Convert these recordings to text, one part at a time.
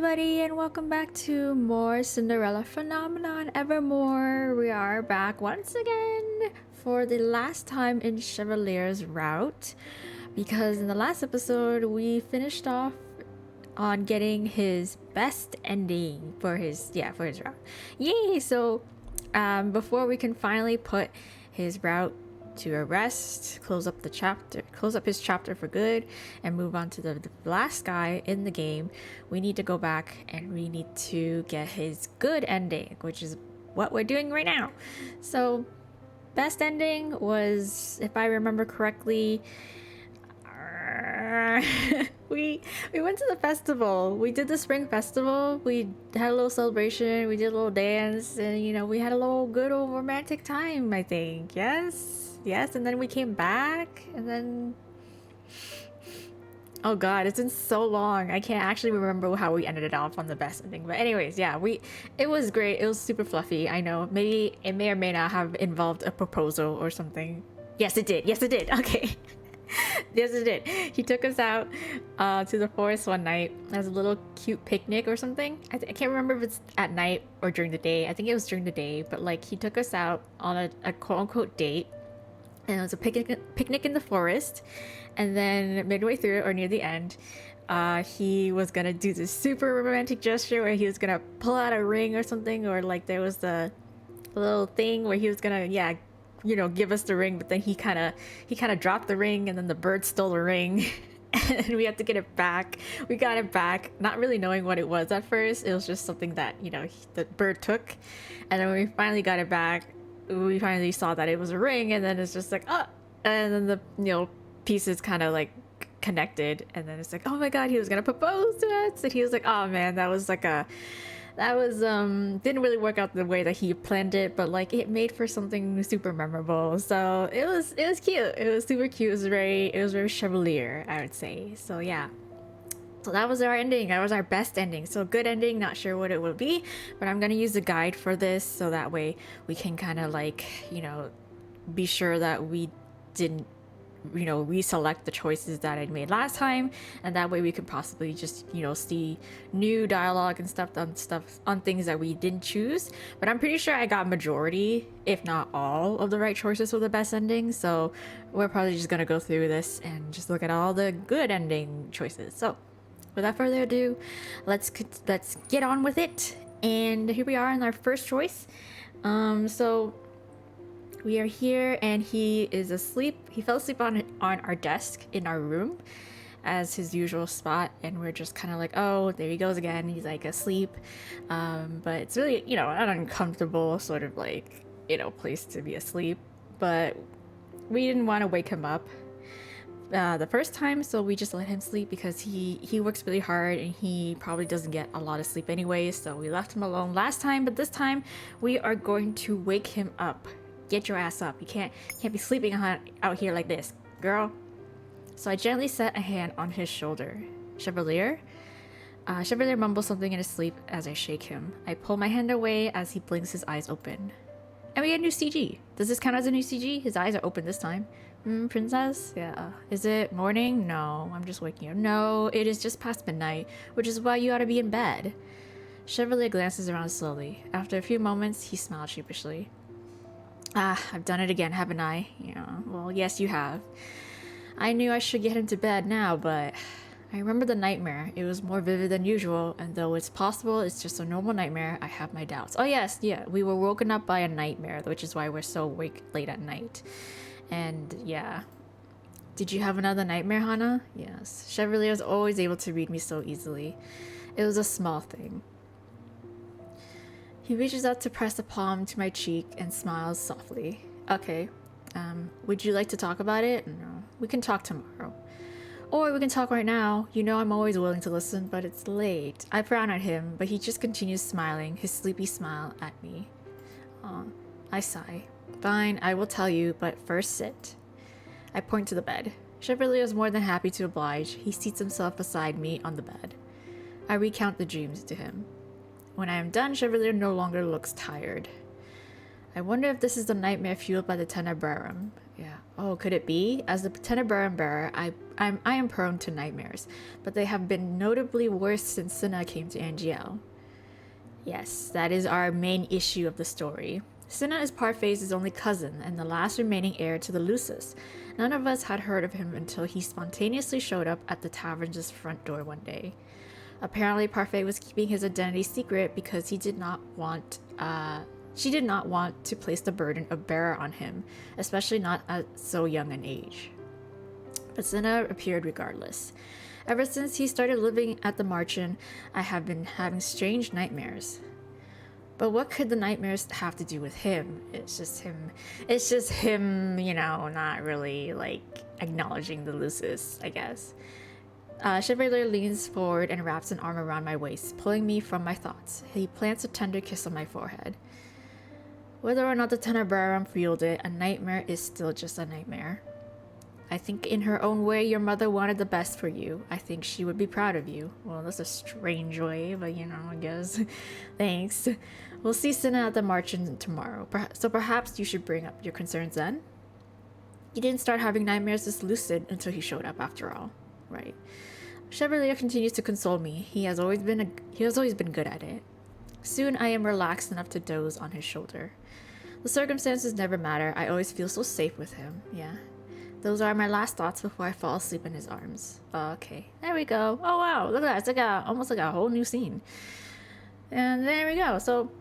everybody, and welcome back to more Cinderella Phenomenon Evermore. We are back once again for the last time in Chevalier's route, because in the last episode we finished off on getting his best ending for his route. Yay! So before we can finally put his route to a rest, close up his chapter for good, and move on to the last guy in the game, we need to go back and we need to get his good ending, which is what we're doing right now. So best ending was, if I remember correctly, we went to the festival. We did the spring festival. We had a little celebration. We did a little dance, and we had a little good old romantic time, I think. Yes, and then we came back, and then oh god, it's been so long. I can't actually remember how we ended it off on the best ending. But anyways, yeah, it was great. It was super fluffy. I know. Maybe it may or may not have involved a proposal or something. Yes, it did. Okay. Yes, it did. He took us out to the forest one night as a little cute picnic or something. I can't remember if it's at night or during the day. I think it was during the day, but like he took us out on a quote-unquote date, and it was a picnic in the forest. And then midway through, or near the end, he was gonna do this super romantic gesture where he was gonna pull out a ring or something, or like there was the little thing where he was gonna give us the ring, but then he kind of dropped the ring, and then the bird stole the ring. And we had to get it back. We got it back, not really knowing what it was at first. It was just something that the bird took. And then when we finally got it back, we finally saw that it was a ring, and then it's just like, oh, and then the pieces kind of like connected, and then it's like, oh my god, he was gonna propose to us. And he was like, oh man, that was didn't really work out the way that he planned it, but like it made for something super memorable. So it was cute. It was super cute. It was very Chevalier, I would say. So yeah, so that was our ending. That was our best ending. So good ending, not sure what it will be, but I'm gonna use a guide for this, so that way we can kind of like be sure that we didn't reselect the choices that I'd made last time, and that way we could possibly just see new dialogue and stuff on things that we didn't choose. But I'm pretty sure I got majority, if not all, of the right choices for the best ending, so we're probably just gonna go through this and just look at all the good ending choices. So without further ado, let's get on with it. And here we are in our first choice. So we are here, and he is asleep. He fell asleep on our desk in our room as his usual spot, and we're just kind of like, oh, there he goes again. He's like asleep, but it's really an uncomfortable sort of like place to be asleep. But we didn't want to wake him up the first time, so we just let him sleep, because he works really hard and he probably doesn't get a lot of sleep anyway. So we left him alone last time, but this time we are going to wake him up. Get your ass up. You can't be sleeping out here like this, girl. So I gently set a hand on his shoulder. Chevalier? Chevalier mumbles something in his sleep as I shake him. I pull my hand away as he blinks his eyes open. And we get a new CG. Does this count as a new CG? His eyes are open this time. Princess? Yeah. Is it morning? No, I'm just waking up. No, it is just past midnight, which is why you ought to be in bed. Chevalier glances around slowly. After a few moments, he smiled sheepishly. I've done it again, haven't I? Yeah, well, yes, you have. I knew I should get him to bed now, but I remember the nightmare. It was more vivid than usual, and though it's possible it's just a normal nightmare, I have my doubts. Oh yes, yeah, we were woken up by a nightmare, which is why we're so awake late at night. And yeah. Did you have another nightmare, Hannah? Yes. Chevalier was always able to read me so easily. It was a small thing. He reaches out to press a palm to my cheek and smiles softly. Okay, would you like to talk about it? No, we can talk tomorrow. Or we can talk right now. I'm always willing to listen, but it's late. I frown at him, but he just continues smiling, his sleepy smile at me. I sigh. Fine, I will tell you, but first sit. I point to the bed. Chevalier is more than happy to oblige. He seats himself beside me on the bed. I recount the dreams to him. When I am done, Chevalier no longer looks tired. I wonder if this is the nightmare fueled by the Tenebrarum. Yeah. Oh, could it be? As the Tenebrarum bearer, I am prone to nightmares, but they have been notably worse since Cinna came to Angiel. Yes, that is our main issue of the story. Cinna is Parfait's only cousin and the last remaining heir to the Lucis. None of us had heard of him until he spontaneously showed up at the tavern's front door one day. Apparently, Parfait was keeping his identity secret because she did not want to place the burden of bearer on him, especially not at so young an age. But Cinna appeared regardless. Ever since he started living at the Marchen, I have been having strange nightmares. But what could the nightmares have to do with him? It's just him, not really, acknowledging the Lucis, I guess. Chevalier leans forward and wraps an arm around my waist, pulling me from my thoughts. He plants a tender kiss on my forehead. Whether or not the Tenebrarum fueled it, a nightmare is still just a nightmare. I think in her own way, your mother wanted the best for you. I think she would be proud of you. Well, that's a strange way, but I guess. Thanks. We'll see Cinna at the Marchen tomorrow. So perhaps you should bring up your concerns then? You didn't start having nightmares this lucid until he showed up after all. Right. Chevalier continues to console me. He has always been good at it. Soon I am relaxed enough to doze on his shoulder. The circumstances never matter. I always feel so safe with him. Yeah. Those are my last thoughts before I fall asleep in his arms. Okay. There we go. Oh wow, look at that. It's almost like a whole new scene. And there we go. So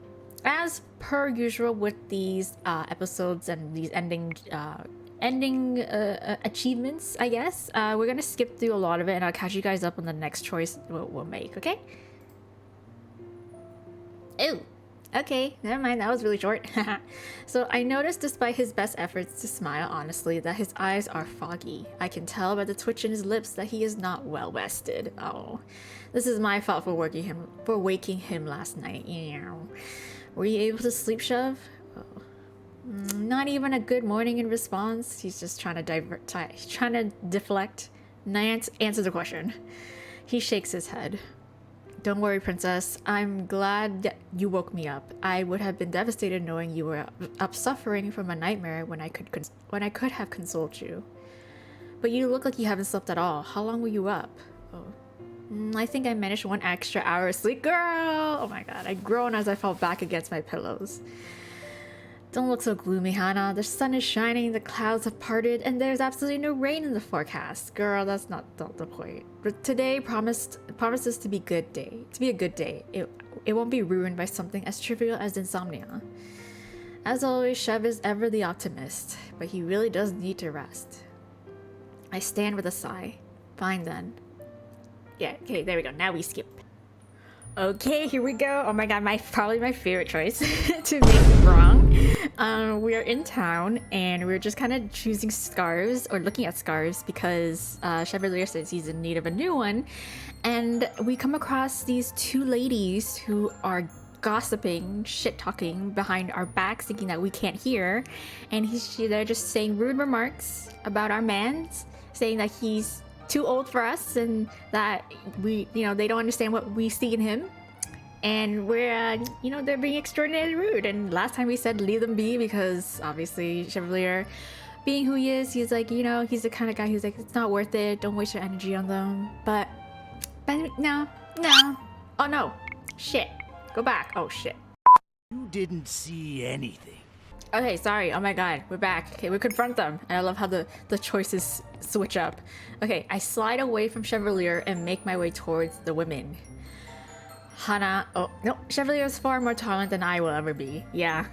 as per usual with these episodes and these ending achievements, I guess, we're gonna skip through a lot of it and I'll catch you guys up on the next choice we'll make, okay? Ew. Okay, never mind, that was really short. So I noticed, despite his best efforts to smile honestly, that his eyes are foggy. I can tell by the twitch in his lips that he is not well rested. Oh, this is my fault for waking him last night. Were you able to sleep, Chev? Oh. Not even a good morning in response. He's just trying to deflect. Answer the question. He shakes his head. Don't worry, princess. I'm glad that you woke me up. I would have been devastated knowing you were up suffering from a nightmare when I could have consoled you. But you look like you haven't slept at all. How long were you up? Oh. I think I managed 1 extra hour of sleep. Girl! Oh my god. I groaned as I fell back against my pillows. Don't look so gloomy, Hannah. The sun is shining, the clouds have parted, and there's absolutely no rain in the forecast. Girl, that's not the point. But today promises to be a good day. It won't be ruined by something as trivial as insomnia. As always, Chev is ever the optimist, but he really does need to rest. I stand with a sigh. Fine then. Yeah, okay, there we go. Now we skip. Okay, here we go. Oh my god, probably my favorite choice to make wrong. We are in town and we're just kind of choosing scarves or looking at scarves because Chevalier says he's in need of a new one. And we come across these 2 ladies who are gossiping, shit-talking behind our backs, thinking that we can't hear. And they're just saying rude remarks about our man, saying that he's too old for us and that they don't understand what we see in him, and we're they're being extraordinarily rude. And last time we said leave them be because obviously Chevalier, being who he is, he's like, he's the kind of guy who's like, it's not worth it, don't waste your energy on them. But no, oh no, shit, go back. Oh shit, you didn't see anything. Okay, sorry. Oh my god, we're back. Okay, we confront them. And I love how the choices switch up. Okay, I slide away from Chevalier and make my way towards the women. Hannah, oh no, Chevalier is far more tolerant than I will ever be. Yeah,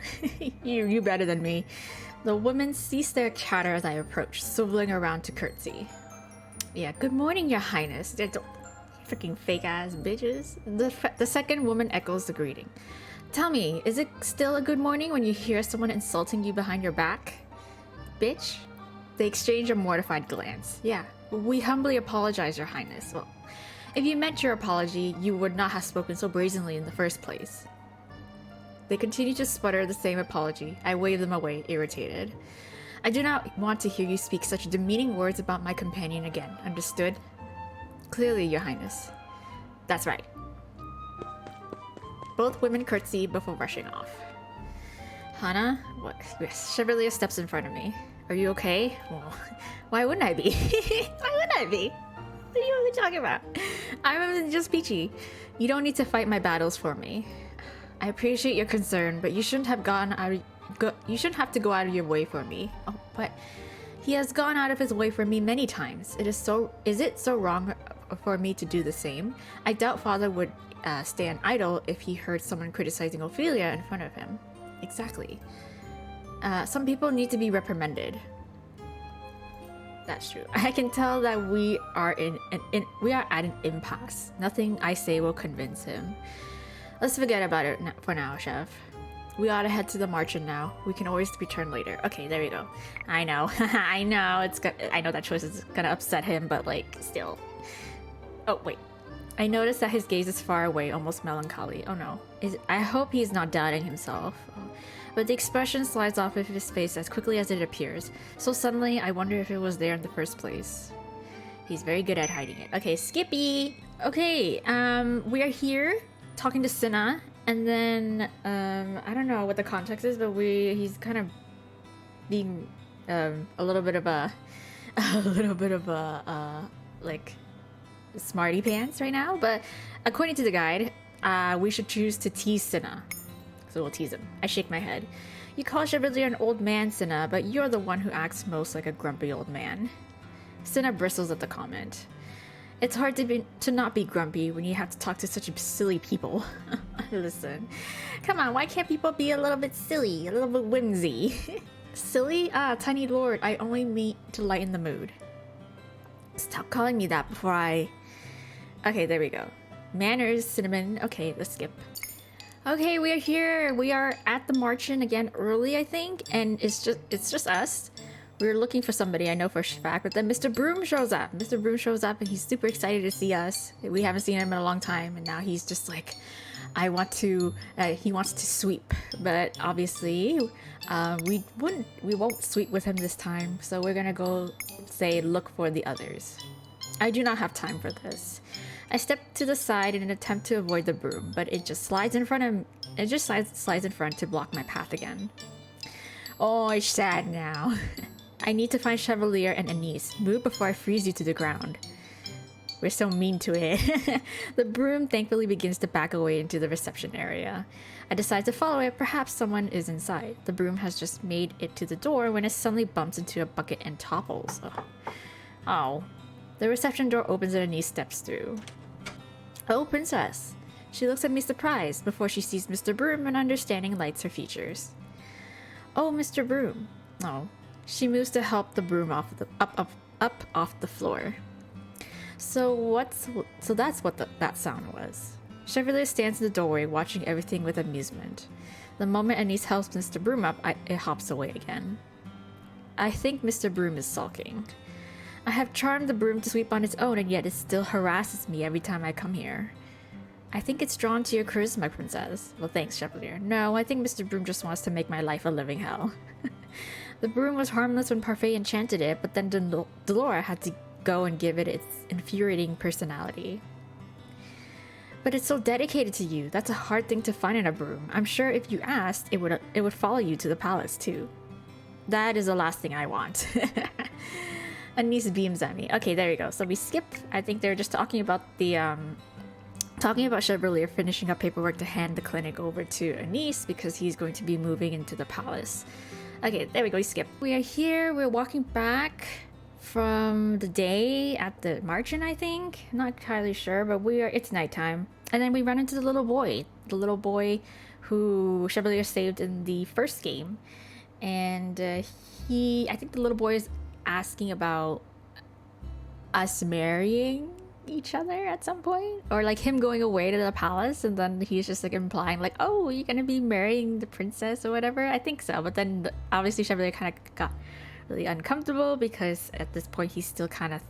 you better than me. The women cease their chatter as I approach, swiveling around to curtsy. Yeah, good morning, your highness. They're freaking fake ass bitches. The second woman echoes the greeting. Tell me, is it still a good morning when you hear someone insulting you behind your back? Bitch? They exchange a mortified glance. Yeah, we humbly apologize, your highness. Well, if you meant your apology, you would not have spoken so brazenly in the first place. They continue to sputter the same apology. I wave them away, irritated. I do not want to hear you speak such demeaning words about my companion again. Understood? Clearly, your highness. That's right. Both women curtsy before rushing off. Hannah? What? Chevalier steps in front of me. Are you okay? Well, why wouldn't I be? Why wouldn't I be? What are you talking about? I'm just peachy. You don't need to fight my battles for me. I appreciate your concern, but you shouldn't have you shouldn't have to go out of your way for me. Oh, but he has gone out of his way for me many times. Is it so wrong for me to do the same? I doubt Father would stand idle if he heard someone criticizing Ophelia in front of him. Exactly. Some people need to be reprimanded. That's true. I can tell that we are at an impasse. Nothing I say will convince him. Let's forget about it for now, Chef. We ought to head to the margin now. We can always return later. Okay, there we go. I know. I know. I know that choice is gonna upset him, but like, still. Oh, wait. I noticed that his gaze is far away, almost melancholy. Oh no. I hope he's not doubting himself. Oh. But the expression slides off of his face as quickly as it appears. So suddenly, I wonder if it was there in the first place. He's very good at hiding it. Okay, Skippy! Okay, we are here talking to Cinna, and then, I don't know what the context is, but he's kind of being, a little bit of a, like, smarty pants right now, but according to the guide, we should choose to tease Cinna. So we'll tease him. I shake my head. You call Chevalier an old man, Cinna, but you're the one who acts most like a grumpy old man. Cinna bristles at the comment. It's hard to not be grumpy when you have to talk to such silly people. Listen, come on, why can't people be a little bit silly, a little bit whimsy? Silly? Ah, tiny lord, I only mean to lighten the mood. Stop calling me that before I... Okay, there we go. Manners, Cinnamon. Okay, let's skip. Okay, we are here. We are at the margin again early, I think, and it's just us. We were looking for somebody, I know for a fact, but then Mr. Broom shows up. Mr. Broom shows up and he's super excited to see us. We haven't seen him in a long time, and now he's just like, he wants to sweep, but obviously we won't sweep with him this time, so we're gonna go look for the others. I do not have time for this. I step to the side in an attempt to avoid the broom, but it just slides in front to block my path again. Oh, it's sad now. I need to find Chevalier and Anise. Move before I freeze you to the ground. We're so mean to it. The broom thankfully begins to back away into the reception area. I decide to follow it. Perhaps someone is inside. The broom has just made it to the door when it suddenly bumps into a bucket and topples. Oh. The reception door opens and Anise steps through. Oh, princess. She looks at me surprised before she sees Mr. Broom and understanding lights her features. Oh, Mr. Broom. Oh. She moves to help the broom up off the floor. So that's what that sound was. Chevalier stands in the doorway watching everything with amusement. The moment Anise helps Mr. Broom up, it hops away again. I think Mr. Broom is sulking. I have charmed the broom to sweep on its own, and yet it still harasses me every time I come here. I think it's drawn to your charisma, princess. Well, thanks, Chevalier. No, I think Mr. Broom just wants to make my life a living hell. The broom was harmless when Parfait enchanted it, but then Delora had to go and give it its infuriating personality. But it's so dedicated to you. That's a hard thing to find in a broom. I'm sure if you asked, it would follow you to the palace, too. That is the last thing I want. Anise beams at me. Okay, there we go. So we skip. I think they're just talking about Chevalier finishing up paperwork to hand the clinic over to Anise because he's going to be moving into the palace. Okay, there we go. We skip. We are here. We're walking back from the day at the margin, I think. I'm not entirely sure, but it's nighttime. And then we run into the little boy who Chevalier saved in the first game. And I think the little boy is asking about us marrying each other at some point, or like him going away to the palace, and then he's just like implying like, oh, you're gonna be marrying the princess or whatever. I think so, but then obviously Chevalier kind of got really uncomfortable because at this point he's still kind of,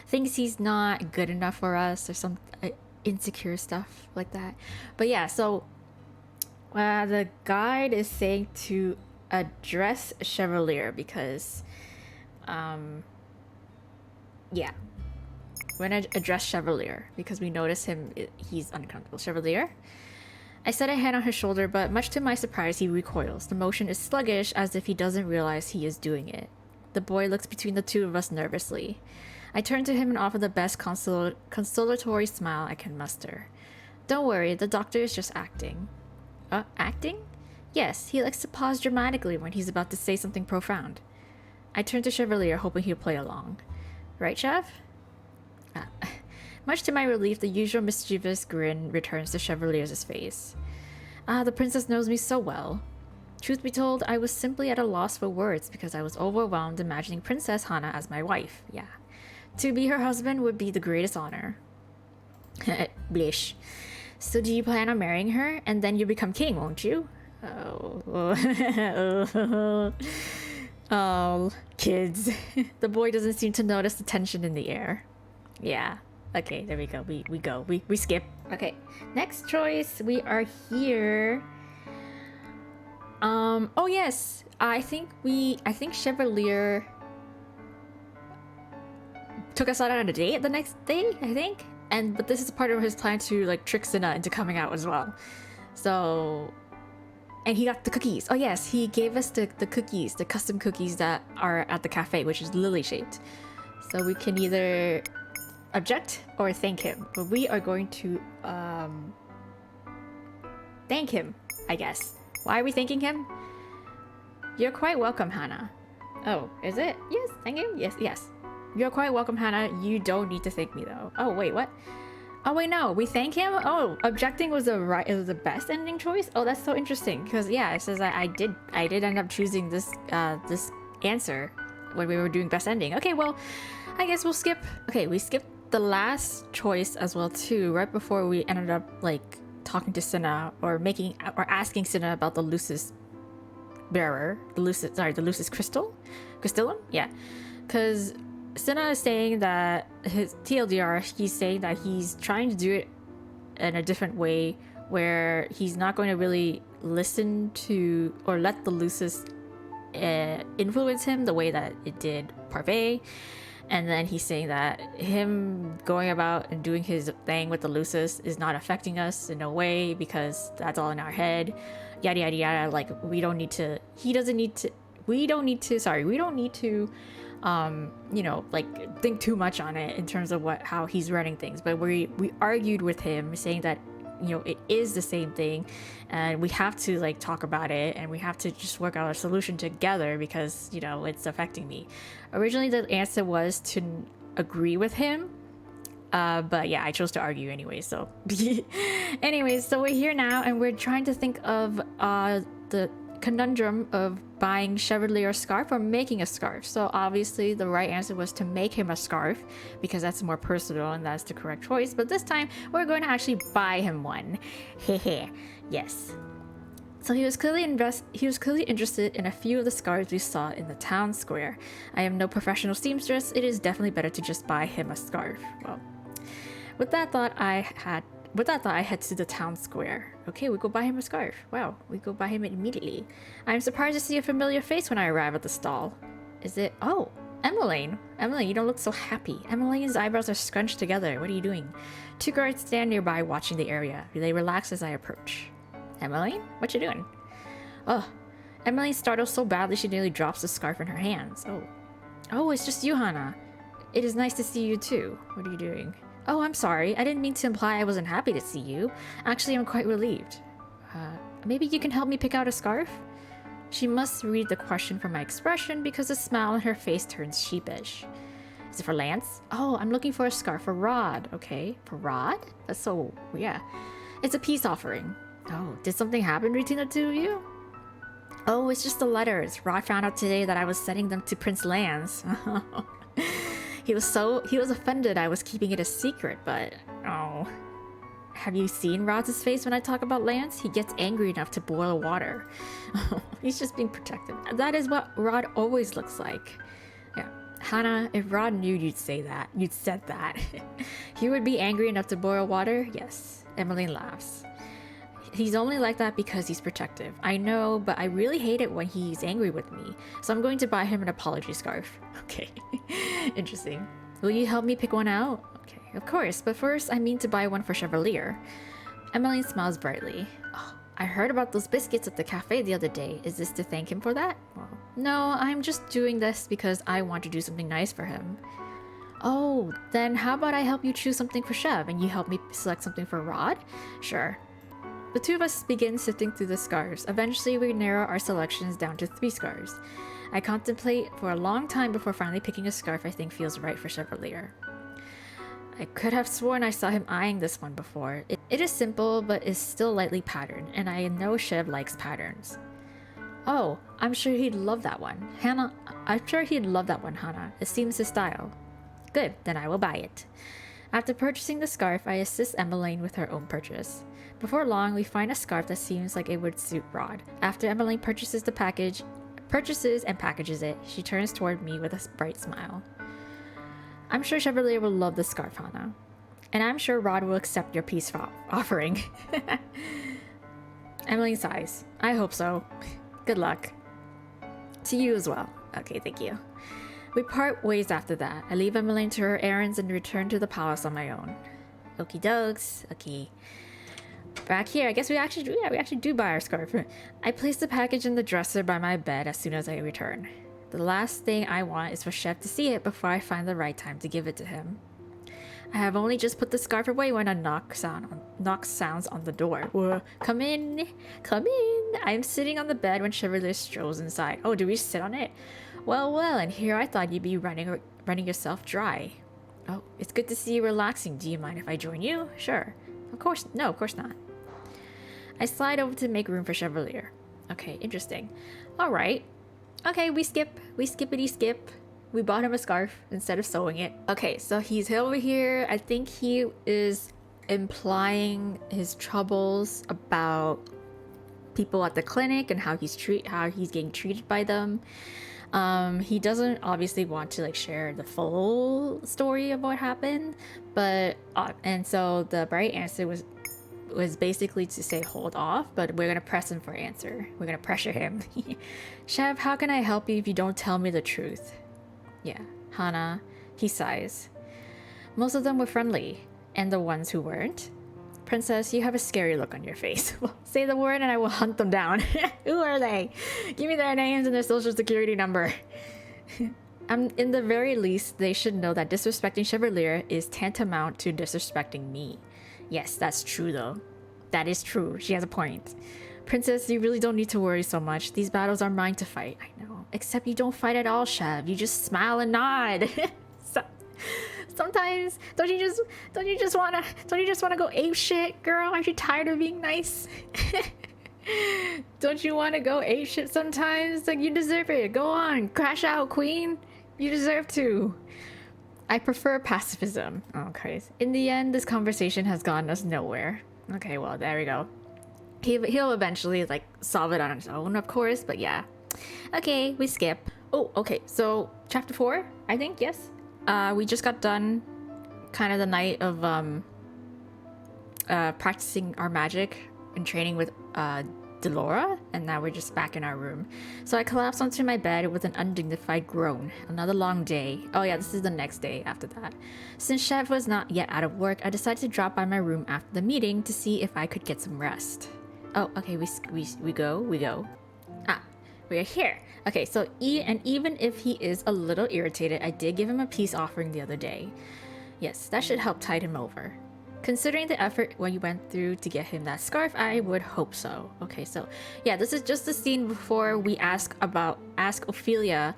thinks he's not good enough for us or some insecure stuff like that. But yeah, so the guide is saying to address Chevalier because yeah, we're gonna address Chevalier because we notice he's uncomfortable. Chevalier, I set a hand on his shoulder, but much to my surprise, he recoils. The motion is sluggish, as if he doesn't realize he is doing it. The boy looks between the two of us nervously. I turn to him and offer the best consolatory smile I can muster. Don't worry, the doctor is just acting. Acting? Yes, he likes to pause dramatically when he's about to say something profound. I turn to Chevalier, hoping he'll play along. Right, Chev? Much to my relief, the usual mischievous grin returns to Chevalier's face. The princess knows me so well. Truth be told, I was simply at a loss for words because I was overwhelmed imagining Princess Hana as my wife. Yeah. To be her husband would be the greatest honor. Blish. So do you plan on marrying her? And then you become king, won't you? Oh, kids. The boy doesn't seem to notice the tension in the air. Yeah. Okay, there we go. We skip. Okay, next choice. We are here. Oh yes. I think Chevalier took us out on a date the next day, I think. But this is part of his plan to like trick Cinna into coming out as well. So, and he got the cookies. Oh yes, he gave us the cookies, the custom cookies that are at the cafe, which is lily shaped. So we can either object or thank him, but we are going to thank him, I guess. Why are we thanking him? You're quite welcome, Hana. Oh, is it? Yes, thank him. Yes. You're quite welcome, Hana. You don't need to thank me though. Oh wait, what? Oh wait, no, we thank him. Oh, objecting was the best ending choice. Oh, that's so interesting because yeah, it says I did end up choosing this this answer when we were doing best ending. Okay, well, I guess we'll skip. Okay, we skipped the last choice as well too, right before we ended up like talking to Cinna or asking Cinna about the Lucis bearer, the Lucis crystallum, yeah, because Cinna is saying that his TLDR, he's saying that he's trying to do it in a different way where he's not going to really listen to or let the Lucis influence him the way that it did Parvey. And then he's saying that him going about and doing his thing with the Lucis is not affecting us in a way because that's all in our head. Yada yada yada. Like we don't need to. You know, like think too much on it in terms of how he's running things. But we argued with him, saying that you know it is the same thing, and we have to like talk about it, and we have to just work out a solution together because you know it's affecting me. Originally, the answer was to agree with him, but yeah, I chose to argue anyway. So, anyways, so we're here now, and we're trying to think of the conundrum of buying Chevalier a scarf or making a scarf. So obviously the right answer was to make him a scarf because that's more personal and that's the correct choice. But this time we're going to actually buy him one. Hehe. Yes. So he was clearly interested in a few of the scarves we saw in the town square. I am no professional seamstress. It is definitely better to just buy him a scarf. Well, with that thought, I head to the town square. Okay, we go buy him a scarf. Wow, we go buy him it immediately. I'm surprised to see a familiar face when I arrive at the stall. Is it? Oh, Emmeline. Emmeline, you don't look so happy. Emmeline's eyebrows are scrunched together. What are you doing? Two guards stand nearby watching the area. They relax as I approach. Emmeline? What you doing? Oh, Emmeline startles so badly she nearly drops the scarf in her hands. Oh, it's just you, Hana. It is nice to see you too. What are you doing? Oh, I'm sorry. I didn't mean to imply I wasn't happy to see you. Actually, I'm quite relieved. Maybe you can help me pick out a scarf? She must read the question from my expression because the smile on her face turns sheepish. Is it for Lance? Oh, I'm looking for a scarf for Rod. Okay, for Rod? That's so... yeah. It's a peace offering. Oh, did something happen between the two of you? Oh, it's just the letters. Rod found out today that I was sending them to Prince Lance. He was offended I was keeping it a secret, but oh. Have you seen Rod's face when I talk about Lance? He gets angry enough to boil water. He's just being protective. That is what Rod always looks like. Yeah. Hana, if Rod knew you'd say that, you'd said that. He would be angry enough to boil water? Yes. Emmeline laughs. He's only like that because he's protective. I know, but I really hate it when he's angry with me. So I'm going to buy him an apology scarf. Okay. Interesting. Will you help me pick one out? Okay, of course. But first, I mean to buy one for Chevalier. Emmeline smiles brightly. Oh, I heard about those biscuits at the cafe the other day. Is this to thank him for that? Well, no, I'm just doing this because I want to do something nice for him. Oh, then how about I help you choose something for Chev and you help me select something for Rod? Sure. The two of us begin sifting through the scarves. Eventually, we narrow our selections down to 3 scarves. I contemplate for a long time before finally picking a scarf I think feels right for Chevalier. I could have sworn I saw him eyeing this one before. It is simple, but is still lightly patterned, and I know Chev likes patterns. Oh, I'm sure he'd love that one. I'm sure he'd love that one, Hannah. It seems his style. Good, then I will buy it. After purchasing the scarf, I assist Emmeline with her own purchase. Before long, we find a scarf that seems like it would suit Rod. After Emmeline purchases and packages it, she turns toward me with a bright smile. I'm sure Chevalier will love the scarf, Hannah. And I'm sure Rod will accept your peace offering. Emmeline sighs. I hope so. Good luck. To you as well. Okay, thank you. We part ways after that. I leave Emmeline to her errands and return to the palace on my own. Okie dokes. Okay. Back here, I guess we actually do buy our scarf. I place the package in the dresser by my bed as soon as I return. The last thing I want is for Chev to see it before I find the right time to give it to him. I have only just put the scarf away when a knock sounds on the door. Whoa. Come in. I'm sitting on the bed when Chevalier strolls inside. Oh, do we sit on it? Well, and here I thought you'd be running yourself dry. Oh, it's good to see you relaxing. Do you mind if I join you? Sure. Of course not. I slide over to make room for Chevalier. Okay, interesting. Alright. Okay, we skippity skip. We bought him a scarf instead of sewing it. Okay, so he's over here. I think he is implying his troubles about people at the clinic and how he's getting treated by them. He doesn't obviously want to like share the full story of what happened, but and so the right answer was basically to say hold off, but we're gonna press him for an answer. We're gonna pressure him. Chev, how can I help you if you don't tell me the truth? Yeah, Hannah. He sighs. Most of them were friendly, and the ones who weren't. Princess, you have a scary look on your face. Well, say the word and I will hunt them down. Who are they? Give me their names and their social security number. In the very least, they should know that disrespecting Chevalier is tantamount to disrespecting me. Yes, that's true though. That is true. She has a point. Princess, you really don't need to worry so much. These battles are mine to fight. I know. Except you don't fight at all, Chev. You just smile and nod. Sometimes, don't you just wanna go ape shit, girl? Aren't you tired of being nice? Don't you wanna go ape shit sometimes? Like, you deserve it. Go on, crash out, queen. You deserve to. I prefer pacifism. Okay. In the end, this conversation has gotten us nowhere. Okay, well, there we go. He'll eventually like solve it on his own, of course, but yeah. Okay, we skip. Oh, okay. So chapter 4, I think, yes. We just got done kind of the night of practicing our magic and training with Delora, and now we're just back in our room. So I collapsed onto my bed with an undignified groan. Another long day. Oh yeah, this is the next day after that. Since Chev was not yet out of work, I decided to drop by my room after the meeting to see if I could get some rest. Oh, okay, we go. Ah, we are here. Okay, so even if he is a little irritated, I did give him a peace offering the other day. Yes, that should help tide him over. Considering the effort when you went through to get him that scarf, I would hope so. Okay, so yeah, this is just the scene before we ask Ophelia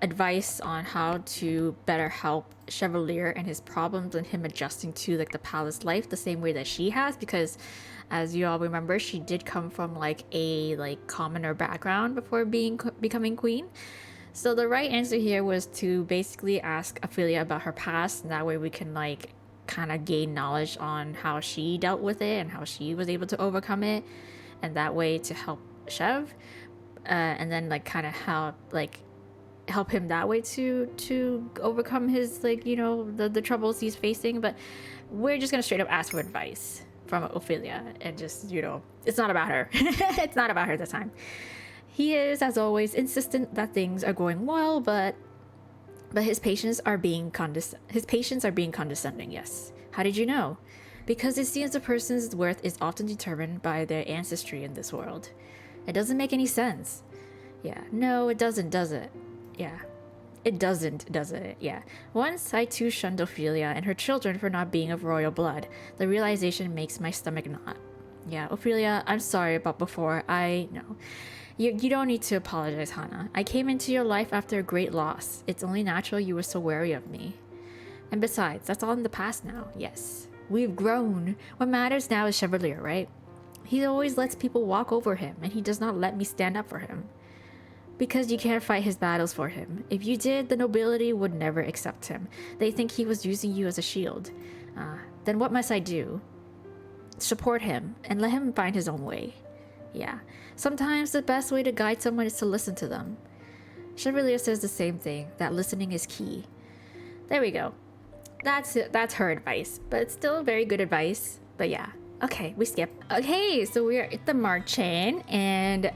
advice on how to better help Chevalier and his problems and him adjusting to like the palace life the same way that she has, because as you all remember, she did come from like a commoner background before becoming queen. So the right answer here was to basically ask Ophelia about her past, and that way we can like kind of gain knowledge on how she dealt with it and how she was able to overcome it, and that way to help Chev, and then like kind of help him that way to overcome his the troubles he's facing. But we're just gonna straight up ask for advice from Ophelia, and just it's not about her. It's not about her this time. He is, as always, insistent that things are going well, but his patients are being condescending. Yes. How did you know? because it seems a person's worth is often determined by their ancestry in this world. It doesn't make any sense. Yeah, no, it doesn't, does it? Yeah. It doesn't, does it? Yeah. Once I too shunned Ophelia and her children for not being of royal blood. The realization makes my stomach knot. Yeah, Ophelia, I'm sorry about before. I know. You don't need to apologize, Hannah. I came into your life after a great loss. It's only natural you were so wary of me. And besides, that's all in the past now. Yes. We've grown. What matters now is Chevalier, right? He always lets people walk over him, and he does not let me stand up for him. Because you can't fight his battles for him. If you did, the nobility would never accept him. They think he was using you as a shield. Then what must I do? Support him, and let him find his own way. Yeah. Sometimes the best way to guide someone is to listen to them. Chevalier says the same thing, that listening is key. There we go. That's it. That's her advice, but it's still very good advice. But yeah. Okay, we skip. Okay, so we're at the march-in, and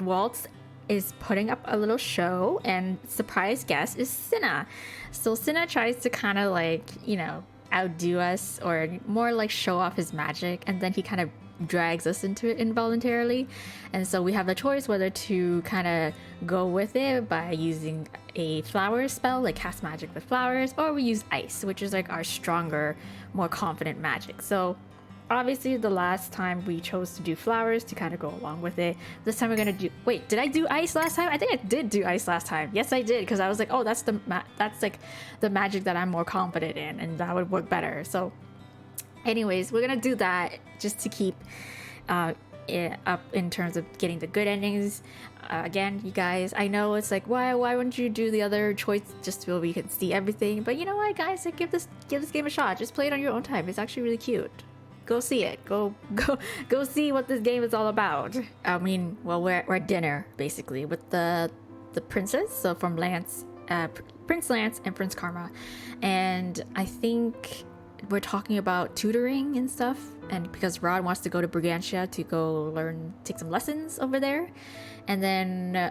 Waltz is putting up a little show, and surprise guest is Cinna. So Cinna tries to kind of like, outdo us, or more like show off his magic, and then he kind of drags us into it involuntarily. And so we have a choice whether to kind of go with it by using a flower spell, like cast magic with flowers, or we use ice, which is like our stronger, more confident magic. So obviously the last time we chose to do flowers to kind of go along with it. This time we're gonna do, wait, did I do ice last time? I think I did do ice last time. Yes, I did, because I was like, oh, that's like the magic that I'm more confident in, and that would work better. So anyways, we're gonna do that just to keep it up in terms of getting the good endings. Again, you guys, I know it's like, why wouldn't you do the other choice just so we can see everything? But you know what, guys, like, give this game a shot. Just play it on your own time. It's actually really cute. Go see it. Go see what this game is all about. I mean, well, we're at dinner basically with the princes. So from Lance, Prince Lance and Prince Karma, and I think we're talking about tutoring and stuff. And because Rod wants to go to Brigantia to go take some lessons over there, and then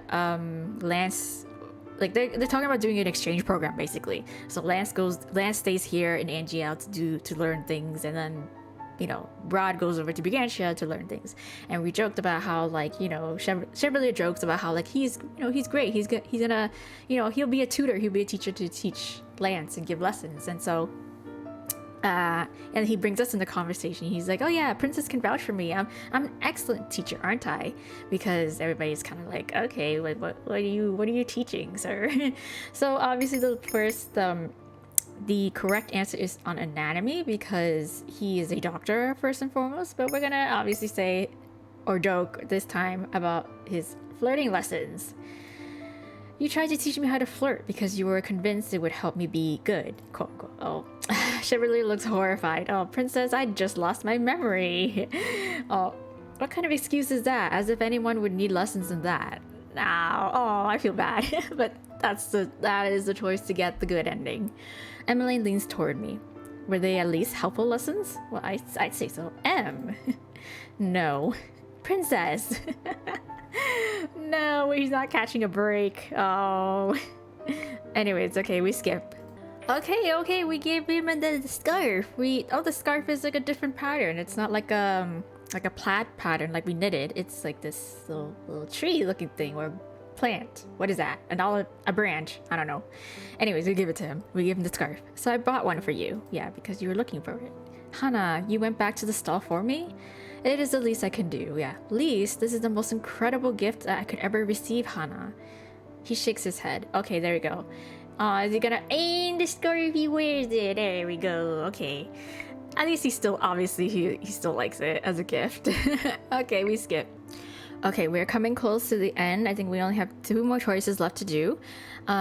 Lance. Like they're talking about doing an exchange program basically. So Lance stays here in Angiel to learn things, and then Rod goes over to Brigantia to learn things. And we joked about how, like, Chevalier jokes about how, like, he's great. He's gonna, he'll be a tutor. He'll be a teacher to teach Lance and give lessons. And so, and he brings us in the conversation. He's like, oh yeah, Princess can vouch for me. I'm an excellent teacher, aren't I? Because everybody's kind of like, okay, what are you teaching, sir? So obviously the correct answer is on anatomy, because he is a doctor first and foremost, but we're gonna obviously say or joke this time about his flirting lessons. You tried to teach me how to flirt because you were convinced it would help me be good, quote unquote. Oh, Chevalier looks horrified. Oh, princess, I just lost my memory. Oh, what kind of excuse is that? As if anyone would need lessons in that. Now, oh, I feel bad. But that is the choice to get the good ending. Emmeline leans toward me. Were they at least helpful lessons? Well, I'd say so. No. Princess. No, he's not catching a break. Oh. Anyways, okay, we skip. Okay, we gave him the scarf. The scarf is like a different pattern. It's not like a plaid pattern like we knitted. It's like this little tree looking thing, or plant. What is that? A branch. I don't know. Anyways, we give it to him. We give him the scarf. So I bought one for you. Yeah, because you were looking for it. Hannah, you went back to the stall for me? It is the least I can do. Yeah. Least, this is the most incredible gift that I could ever receive, Hannah. He shakes his head. Okay, there we go. Is he gonna aim the scarf if he wears it? There we go. Okay. At least he still likes it as a gift. Okay, we skip. Okay, we're coming close to the end. I think we only have 2 more choices left to do.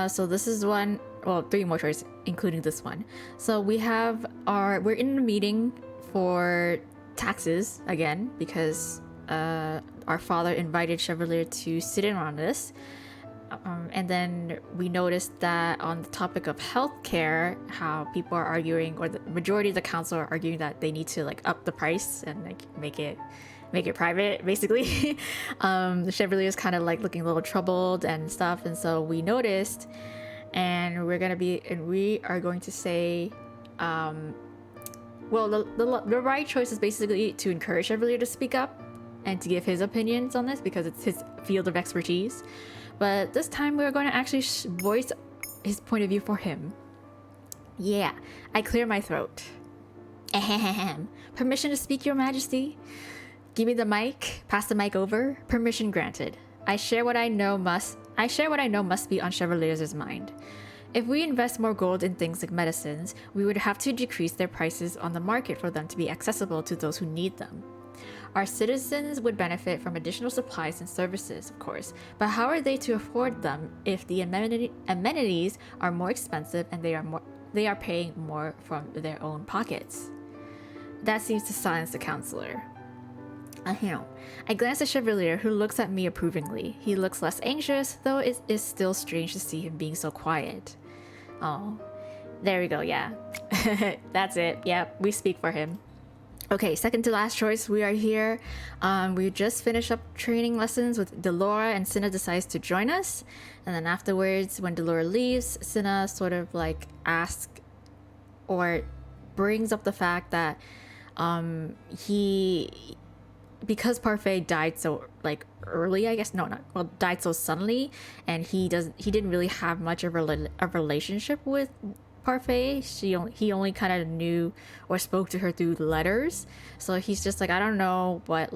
So this is 3 more choices, including this one. So we're in a meeting for taxes again, because our father invited Chevalier to sit in on this. And then we noticed that on the topic of healthcare, how people are arguing, or the majority of the council are arguing that they need to like up the price and like make it private, basically. The Chevalier is kind of like looking a little troubled and stuff, and so we noticed, and we are going to say well, the right choice is basically to encourage Chevalier to speak up and to give his opinions on this because it's his field of expertise. But this time we're going to actually voice his point of view for him. Yeah, I clear my throat. Ahem. Permission to speak, Your Majesty? Give me the mic. Pass the mic over. Permission granted. I share what I know must be on Chevalier's mind. If we invest more gold in things like medicines, we would have to decrease their prices on the market for them to be accessible to those who need them. Our citizens would benefit from additional supplies and services, of course, but how are they to afford them if the amenities are more expensive and they are paying more from their own pockets? That seems to silence the counselor. I glance at Chevalier, who looks at me approvingly. He looks less anxious, though it is still strange to see him being so quiet. Oh, there we go, yeah. That's it, yep, we speak for him. Okay, second to last choice, we are here. We just finished up training lessons with Delora, and Cinna decides to join us. And then afterwards, when Delora leaves, Cinna sort of like asks or brings up the fact that because Parfait died so like early, I guess died so suddenly, and he didn't really have much of a relationship with Parfait. He only kind of knew or spoke to her through letters, so he's just like, I don't know what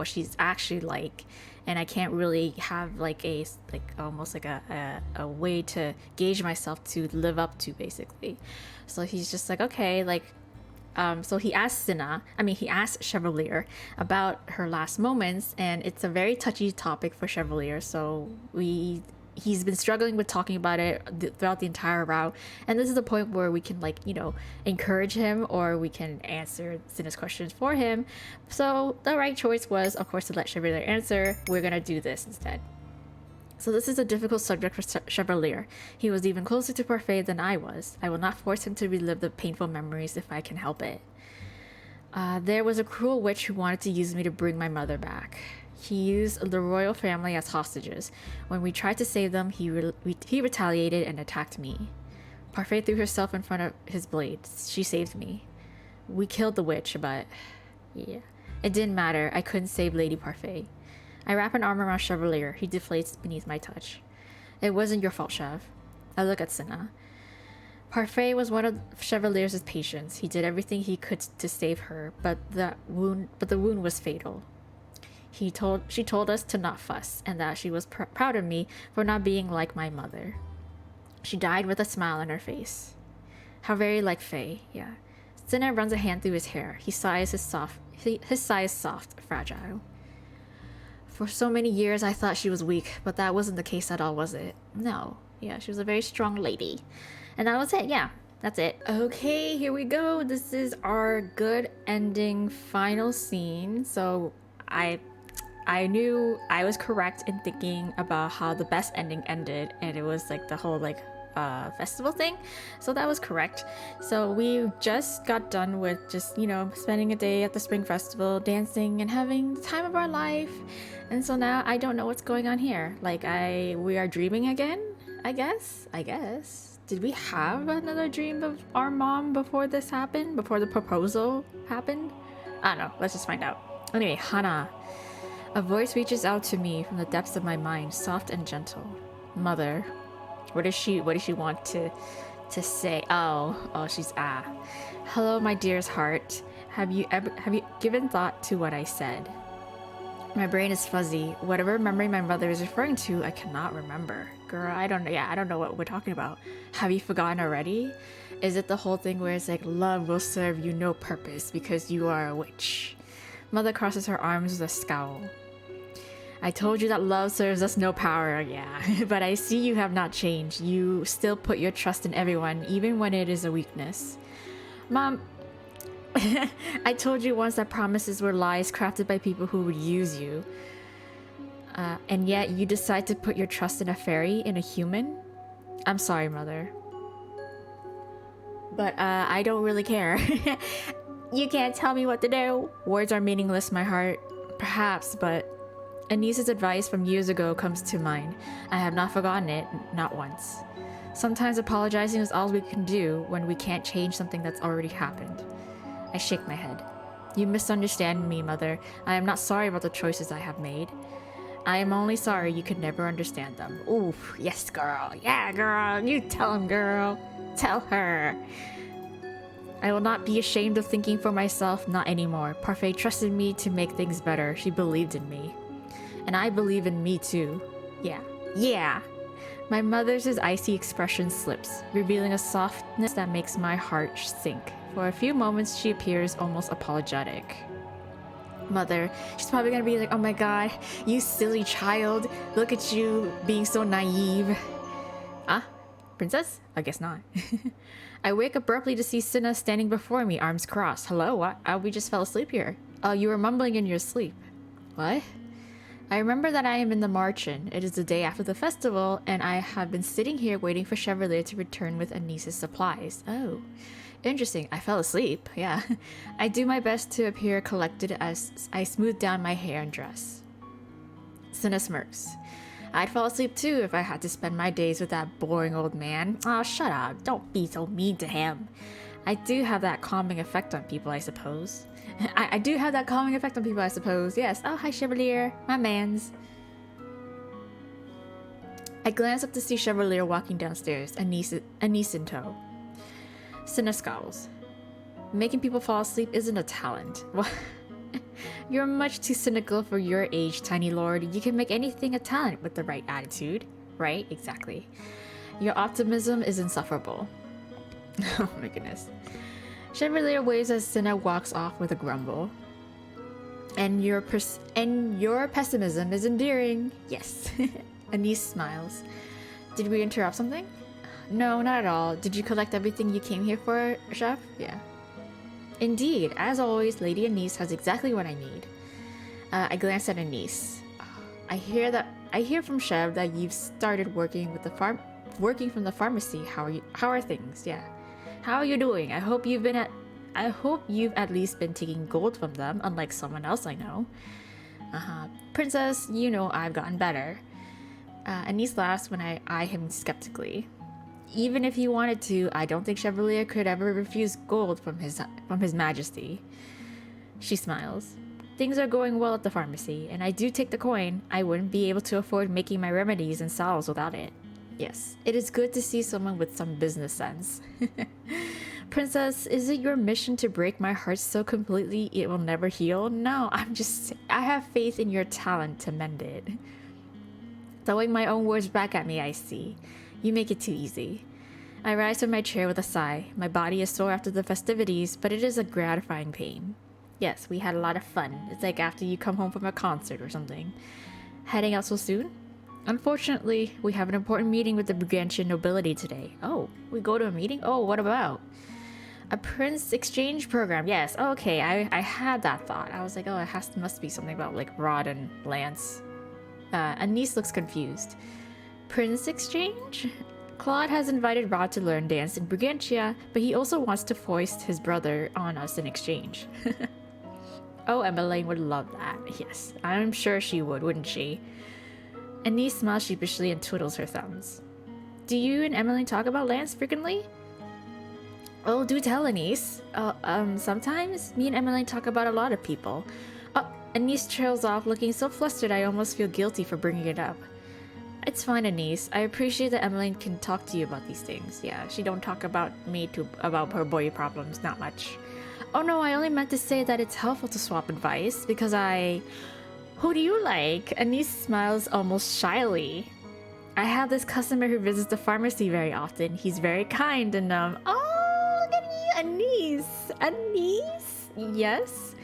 she's actually like, and I can't really have like almost like a way to gauge myself to live up to, basically. So he's just like, okay, like so he asked Chevalier about her last moments, and it's a very touchy topic for Chevalier, so he's been struggling with talking about it throughout the entire route, and this is the point where we can encourage him, or we can answer Cinna's questions for him. So the right choice was, of course, to let Chevalier answer. We're gonna do this instead. So this is a difficult subject for Chevalier. He was even closer to Parfait than I was. I will not force him to relive the painful memories if I can help it. There was a cruel witch who wanted to use me to bring my mother back. He used the royal family as hostages. When we tried to save them, he retaliated and attacked me. Parfait threw herself in front of his blade. She saved me. We killed the witch, but yeah, it didn't matter. I couldn't save Lady Parfait. I wrap an arm around Chevalier. He deflates beneath my touch. It wasn't your fault, Chev. I look at Cinna. Parfait was one of Chevalier's patients. He did everything he could to save her, but the wound was fatal. She told us to not fuss, and that she was proud of me for not being like my mother. She died with a smile on her face. How very like Faye, yeah. Cinna runs a hand through his hair. His sigh is soft, fragile. For so many years, I thought she was weak, but that wasn't the case at all, was it? No. Yeah, she was a very strong lady. And that was it, yeah. That's it. Okay, here we go. This is our good ending final scene. So I knew I was correct in thinking about how the best ending ended, and it was like the whole festival thing. So that was correct. So we just got done with just, spending a day at the spring festival, dancing and having the time of our life. And so now I don't know what's going on here. We are dreaming again, I guess. Did we have another dream of our mom before this happened? Before the proposal happened? I don't know. Let's just find out. Anyway, Hana. A voice reaches out to me from the depths of my mind, soft and gentle. Mother. What does she want to say? Oh, she's Hello, my dearest heart. Have you given thought to what I said? My brain is fuzzy. Whatever memory my mother is referring to, I cannot remember. Girl, I don't know what we're talking about. Have you forgotten already? Is it the whole thing where it's like love will serve you no purpose because you are a witch? Mother crosses her arms with a scowl. I told you that love serves us no power, yeah. But I see you have not changed. You still put your trust in everyone, even when it is a weakness. Mom, I told you once that promises were lies crafted by people who would use you. And yet you decide to put your trust in a fairy, in a human? I'm sorry, Mother. But I don't really care. You can't tell me what to do. Words are meaningless, my heart. Perhaps, but Anisa's advice from years ago comes to mind. I have not forgotten it, not once. Sometimes apologizing is all we can do when we can't change something that's already happened. I shake my head. You misunderstand me, Mother. I am not sorry about the choices I have made. I am only sorry you could never understand them. Ooh, yes, girl. Yeah, girl. You tell him, girl. Tell her. I will not be ashamed of thinking for myself, not anymore. Parfait trusted me to make things better. She believed in me. And I believe in me too. Yeah. Yeah. My mother's icy expression slips, revealing a softness that makes my heart sink. For a few moments, she appears almost apologetic. Mother, she's probably gonna be like, oh my god, you silly child. Look at you being so naive. Ah, princess? I guess not. I wake abruptly to see Cinna standing before me, arms crossed. Hello, what? We just fell asleep here. Oh, you were mumbling in your sleep. What? I remember that I am in the Marchen. It is the day after the festival, and I have been sitting here waiting for Chevalier to return with Anice's supplies. Oh, interesting. I fell asleep. Yeah. I do my best to appear collected as I smooth down my hair and dress. Cinna smirks. I'd fall asleep too if I had to spend my days with that boring old man. Oh, shut up. Don't be so mean to him. I do have that calming effect on people, I suppose. I do have that calming effect on people, I suppose. Yes. Oh, hi, Chevalier. My mans. I glance up to see Chevalier walking downstairs, Anice in tow. Cinna scowls. Making people fall asleep isn't a talent. What? You're much too cynical for your age, tiny lord. You can make anything a talent with the right attitude. Right? Exactly. Your optimism is insufferable. Oh my goodness. Chevalier waves as Cinna walks off with a grumble. And your pessimism is endearing. Yes. Anice smiles. Did we interrupt something? No, not at all. Did you collect everything you came here for, Chef? Yeah. Indeed, as always, Lady Anice has exactly what I need. I glance at Anice. I hear from Chev that you've started working from the pharmacy. How are things? Yeah. How are you doing? I hope you've at least been taking gold from them, unlike someone else I know. Princess, you know I've gotten better. Anice laughs when I eye him skeptically. Even if he wanted to, I don't think Chevalier could ever refuse gold from his majesty. She smiles. Things are going well at the pharmacy, and I do take the coin. I wouldn't be able to afford making my remedies and salves without it. Yes, it is good to see someone with some business sense. Princess, is it your mission to break my heart so completely it will never heal? No, I have faith in your talent to mend it. Throwing my own words back at me, I see. You make it too easy. I rise from my chair with a sigh. My body is sore after the festivities, but it is a gratifying pain. Yes, we had a lot of fun. It's like after you come home from a concert or something. Heading out so soon? Unfortunately, we have an important meeting with the Brigantian nobility today. Oh, we go to a meeting? Oh, what about? A prince exchange program. Yes, okay, I had that thought. I was like, oh, must be something about like Rod and Lance. Anice looks confused. Prince exchange? Claude has invited Rod to learn dance in Brigantia, but he also wants to foist his brother on us in exchange. Oh, Emmeline would love that. Yes, I'm sure she would, wouldn't she? Anice smiles sheepishly and twiddles her thumbs. Do you and Emmeline talk about Lance frequently? Oh, do tell, Anice. Sometimes me and Emmeline talk about a lot of people. Oh, Anice trails off, looking so flustered I almost feel guilty for bringing it up. It's fine, Anice. I appreciate that Emmeline can talk to you about these things. Yeah, she don't talk about about her boy problems, not much. Oh no, I only meant to say that it's helpful to swap advice, because Who do you like? Anice smiles almost shyly. I have this customer who visits the pharmacy very often. He's very kind and oh, look at you, Anice? Yes?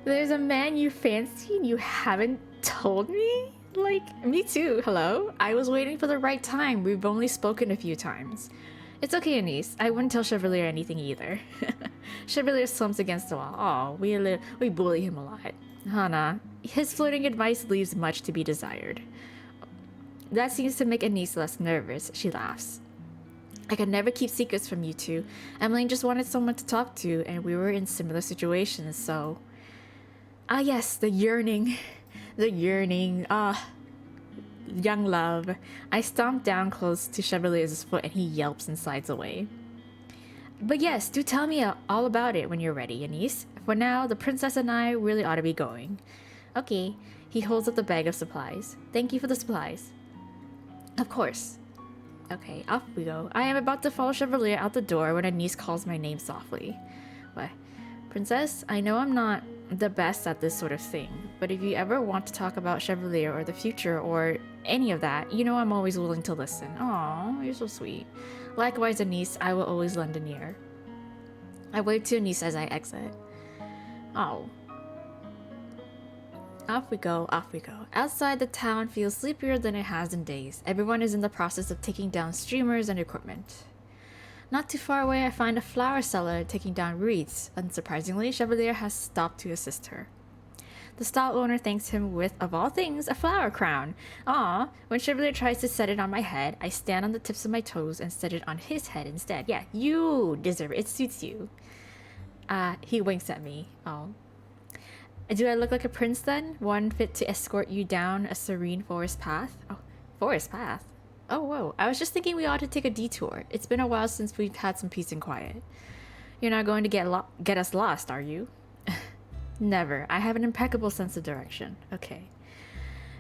There's a man you fancy and you haven't told me? Like, me too, hello? I was waiting for the right time. We've only spoken a few times. It's okay, Anice. I wouldn't tell Chevalier anything either. Chevalier slumps against the wall. Oh, we bully him a lot. Hana, his flirting advice leaves much to be desired. That seems to make Anice less nervous. She laughs. I could never keep secrets from you two. Emmeline just wanted someone to talk to, and we were in similar situations, so... Ah yes, the yearning. The yearning. Young love. I stomp down close to Chevalier's foot and he yelps and slides away. But yes, do tell me all about it when you're ready, Anise. For now, the princess and I really ought to be going. Okay. He holds up the bag of supplies. Thank you for the supplies. Of course. Okay, off we go. I am about to follow Chevalier out the door when Anise calls my name softly. What? Princess, I know I'm not the best at this sort of thing, but if you ever want to talk about Chevalier or the future or any of that, you know I'm always willing to listen. Aw, you're so sweet. Likewise, Anise, I will always lend an ear. I wave to Anise as I exit. Oh. Off we go, off we go. Outside, the town feels sleepier than it has in days. Everyone is in the process of taking down streamers and equipment. Not too far away, I find a flower seller taking down wreaths. Unsurprisingly, Chevalier has stopped to assist her. The stall owner thanks him with, of all things, a flower crown. Aw, when Chevalier tries to set it on my head, I stand on the tips of my toes and set it on his head instead. Yeah, you deserve it. It suits you. He winks at me. Oh. Do I look like a prince then? One fit to escort you down a serene forest path? Oh, forest path? Oh, whoa. I was just thinking we ought to take a detour. It's been a while since we've had some peace and quiet. You're not going to get us lost, are you? Never. I have an impeccable sense of direction. Okay.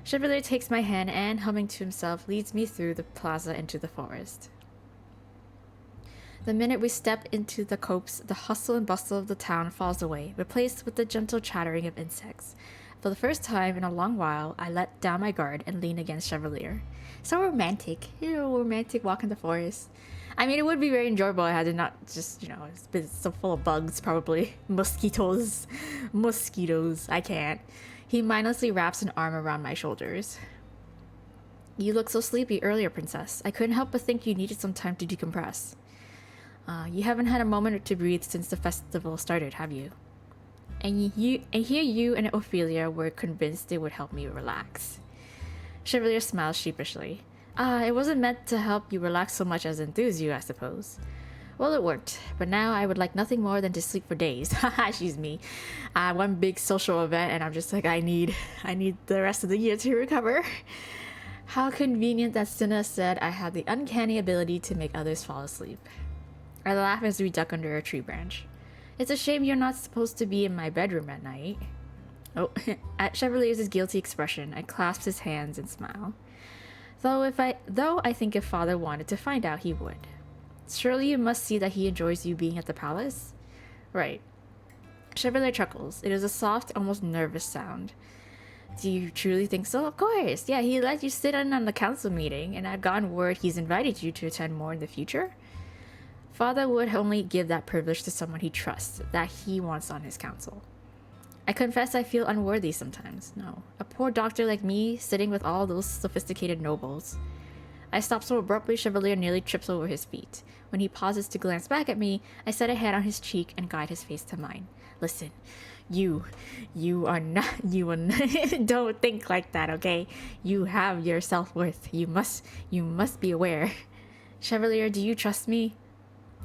Chevalier takes my hand and, humming to himself, leads me through the plaza into the forest. The minute we step into the copse, the hustle and bustle of the town falls away, replaced with the gentle chattering of insects. For the first time in a long while, I let down my guard and lean against Chevalier. So romantic. Romantic walk in the forest. I mean, it would be very enjoyable had it not just, it's been so full of bugs, probably. Mosquitoes. I can't. He mindlessly wraps an arm around my shoulders. You looked so sleepy earlier, princess. I couldn't help but think you needed some time to decompress. You haven't had a moment to breathe since the festival started, have you? And here you and Ophelia were convinced it would help me relax. Chevalier smiles sheepishly. It wasn't meant to help you relax so much as enthuse you, I suppose. Well, it worked, but now I would like nothing more than to sleep for days. Haha, she's me. One big social event, and I'm just like, I need the rest of the year to recover. How convenient that Cinna said I had the uncanny ability to make others fall asleep. I laugh as we duck under a tree branch. It's a shame you're not supposed to be in my bedroom at night. Oh, at Chevalier's guilty expression, I clasp his hands and smile. Though I think if father wanted to find out, he would. Surely you must see that he enjoys you being at the palace? Right. Chevalier chuckles. It is a soft, almost nervous sound. Do you truly think so? Of course. Yeah, he let you sit in on the council meeting, and I've gotten word he's invited you to attend more in the future. Father would only give that privilege to someone he trusts, that he wants on his council. I confess I feel unworthy sometimes. No. A poor doctor like me, sitting with all those sophisticated nobles. I stop so abruptly Chevalier nearly trips over his feet. When he pauses to glance back at me, I set a hand on his cheek and guide his face to mine. Listen, you are not, don't think like that, okay? You have your self-worth. You must be aware. Chevalier, do you trust me?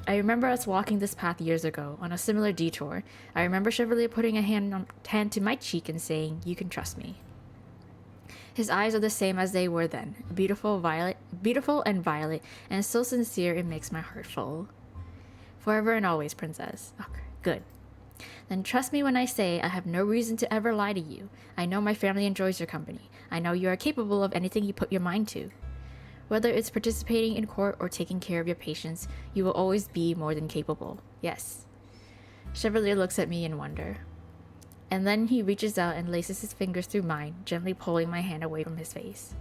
I remember us walking this path years ago, on a similar detour. I remember Chevalier putting a hand to my cheek and saying, you can trust me. His eyes are the same as they were then, beautiful and violet, and so sincere it makes my heart full. Forever and always, princess. Okay, good. Then trust me when I say I have no reason to ever lie to you. I know my family enjoys your company. I know you are capable of anything you put your mind to. Whether it's participating in court or taking care of your patients, you will always be more than capable. Yes. Chevalier looks at me in wonder. And then he reaches out and laces his fingers through mine, gently pulling my hand away from his face.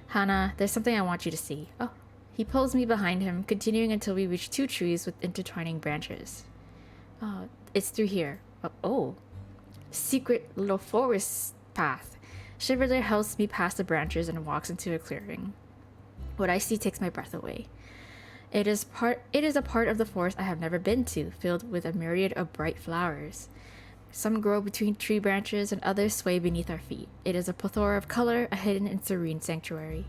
Hannah, there's something I want you to see. Oh. He pulls me behind him, continuing until we reach two trees with intertwining branches. Oh, it's through here. Oh. Secret little forest path. Chevalier helps me past the branches and walks into a clearing. What I see takes my breath away. It is a part of the forest I have never been to, filled with a myriad of bright flowers. Some grow between tree branches and others sway beneath our feet. It is a plethora of color, a hidden and serene sanctuary.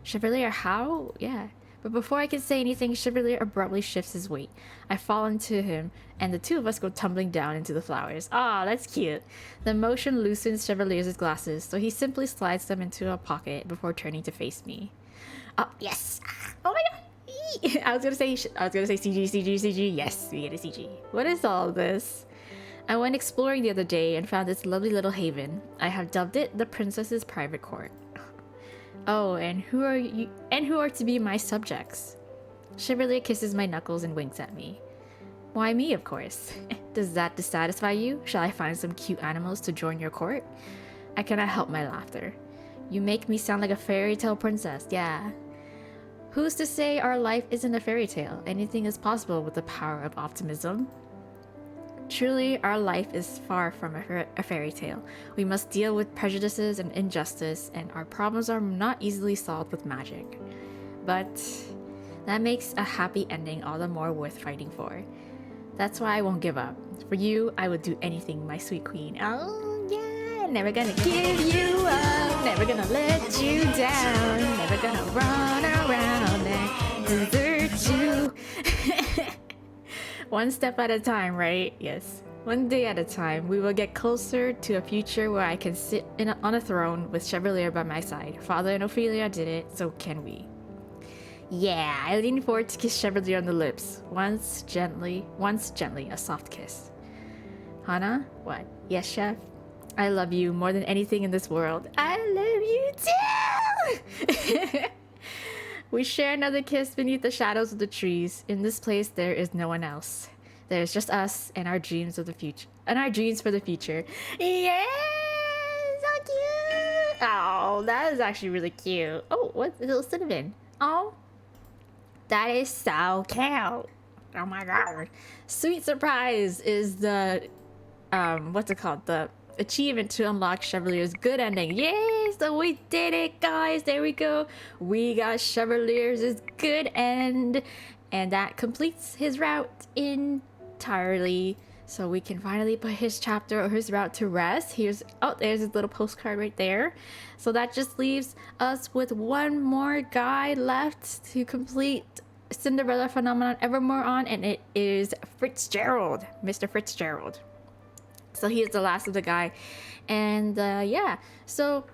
Chevalier, how? Yeah. But before I can say anything, Chevalier abruptly shifts his weight. I fall into him, and the two of us go tumbling down into the flowers. Ah, that's cute. The motion loosens Chevalier's glasses, so he simply slides them into a pocket before turning to face me. Oh, yes! Oh my god! I was gonna say CG. Yes, we get a CG. What is all this? I went exploring the other day and found this lovely little haven. I have dubbed it the princess's private court. Oh, and who are you? And who are to be my subjects? Chevalier kisses my knuckles and winks at me. Why me, of course. Does that dissatisfy you? Shall I find some cute animals to join your court? I cannot help my laughter. You make me sound like a fairy tale princess, yeah. Who's to say our life isn't a fairy tale? Anything is possible with the power of optimism. Truly, our life is far from a fairy tale. We must deal with prejudices and injustice, and our problems are not easily solved with magic. But that makes a happy ending all the more worth fighting for. That's why I won't give up. For you, I would do anything, my sweet queen. Oh yeah, never gonna give you up, never gonna let you down, never gonna run around and desert you. One step at a time, right? Yes. One day at a time, we will get closer to a future where I can sit on a throne with Chevalier by my side. Father and Ophelia did it, so can we. Yeah, I lean forward to kiss Chevalier on the lips. Once gently, a soft kiss. Hana? What? Yes, chef? I love you more than anything in this world. I love you too! We share another kiss beneath the shadows of the trees. In this place, there is no one else. There's just us and our dreams of the future. And our dreams for the future. Yeah! So cute! Oh, that is actually really cute. Oh, what's a little cinnamon? Oh, that is so cute. Oh my god. Sweet surprise is the, what's it called? The achievement to unlock Chevalier's good ending. Yay! So we did it, guys. There we go. We got Chevalier's good end, and that completes his route entirely. So we can finally put his chapter or his route to rest. There's his little postcard right there. So that just leaves us with one more guy left to complete Cinderella Phenomenon Evermore on, and it is Fitzgerald, Mr. Fitzgerald. So he is the last of the guy, and yeah. So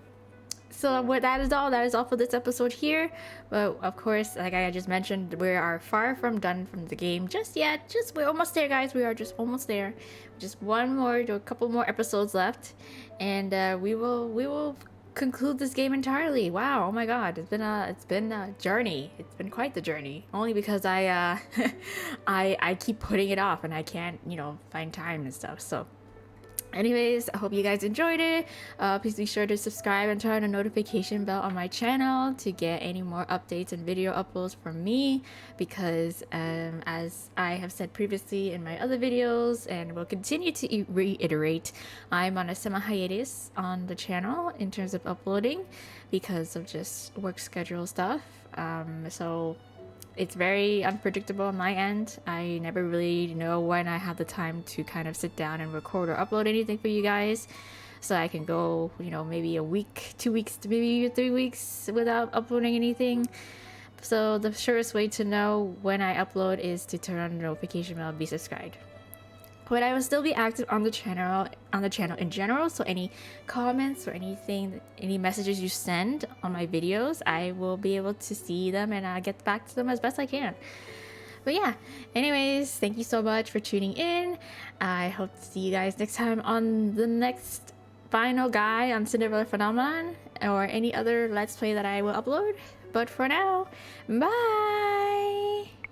what that is all for this episode here. But of course, like I just mentioned, we are far from done from the game just yet. We're almost there, guys. We are just almost there. Just a couple more episodes left, and we will conclude this game entirely. Wow, oh my god, it's been a journey. It's been quite the journey. Only because I I keep putting it off and I can't, find time and stuff. So anyways, I hope you guys enjoyed it. Please be sure to subscribe and turn on the notification bell on my channel to get any more updates and video uploads from me, because as I have said previously in my other videos and will continue to reiterate, I'm on a semi-hiatus on the channel in terms of uploading because of just work schedule stuff. So it's very unpredictable on my end. I never really know when I have the time to kind of sit down and record or upload anything for you guys. So I can go, maybe a week, 2 weeks, maybe 3 weeks without uploading anything. So the surest way to know when I upload is to turn on the notification bell and be subscribed. But I will still be active on the channel in general, so any comments or any messages you send on my videos, I will be able to see them and get back to them as best I can. But yeah, anyways, thank you so much for tuning in. I hope to see you guys next time on the next final guide on Cinderella Phenomenon or any other Let's Play that I will upload. But for now, bye!